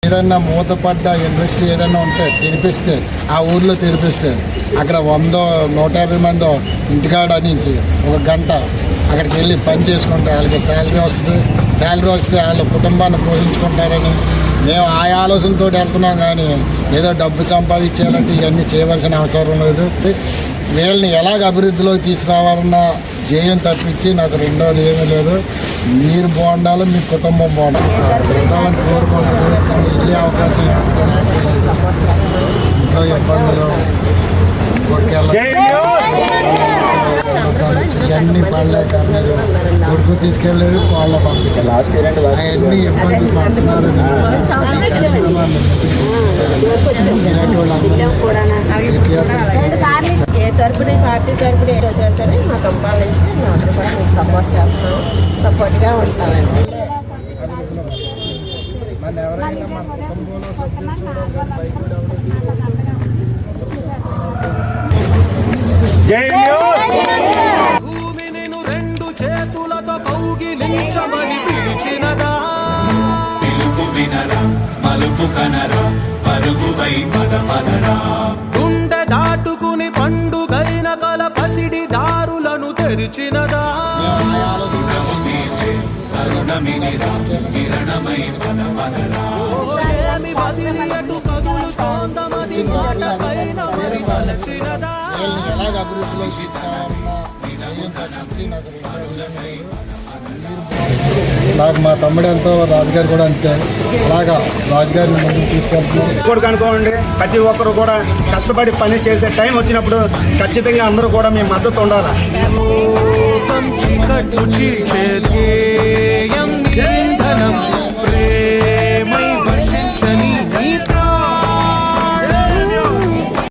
ఏదన్నా మూతపడ్డ ఇండస్ట్రీ ఏదైనా ఉంటే తెరిపిస్తే, ఆ ఊర్లో తెరిపిస్తే అక్కడ 100-150 మంది ఇంటికాడ నుంచి ఒక గంట అక్కడికి వెళ్ళి పని చేసుకుంటే వాళ్ళకి శాలరీ వస్తుంది. శాలరీ వస్తే వాళ్ళ కుటుంబాన్ని పోషించుకుంటారని మేము ఆ ఆలోచనతో వెళ్తున్నాం. కానీ ఏదో డబ్బు సంపాదించాలంటే ఇవన్నీ చేయవలసిన అవసరం లేదు. వీళ్ళని ఎలాగ అభివృద్ధిలోకి తీసుకురావాలన్న ధ్యేయం తప్పించి నాకు రెండోది ఏమీ లేదు. మీరు బాగుండాలి, మీ కుటుంబం బాగుండాలి, ఉండాలని కోరుకుంటున్నాను. కానీ వెళ్ళే అవకాశం ఇంట్లో ఇబ్బందులు ఇవన్నీ పడలేక మీరు కొడుకు తీసుకెళ్ళారు, వాళ్ళ పంపిస్తారు, అవన్నీ ఇబ్బందులు పడుతున్నారు. ఏ తరపున పార్టీ తరపున ఏదో చేస్తారని మా కంపాల నుంచి అందరూ కూడా మీకు సపోర్ట్ చేస్తాం, సపోర్ట్గా ఉంటామండి. మన ఎవరైనా మన కుటుంబంలో సభ్యులు చూడాలి, బయట భూమిని రెండు చేతులతో కౌగిలించమని పిలిచినదా, పిలుపు వినరా మలుపు కనరా పరుగువై పదపదరా, గుండె దాటుకుని పండుగైన కల పసిడి దారులను తెరిచినదా, కిరణమై పదపదరా, ఏమి వదిలి అటు కదులు తోందమది మాట పైన మరి వలచినదా. ఎలాగ అభివృద్ధిలో నాకు మా తమ్ముడు ఎంతో, రాజుగారు కూడా అంతే. అలాగా రాజుగారిని ముందుకు తీసుకెళ్తున్నాం. ఇప్పుడు కనుకోండి, ప్రతి ఒక్కరు కూడా కష్టపడి పని చేసే టైం వచ్చినప్పుడు ఖచ్చితంగా అందరూ కూడా మీ మద్దతు ఉండాలి. చీకట్టు చీల్చే ధ్యేయం, ఇంధనం ప్రేమ.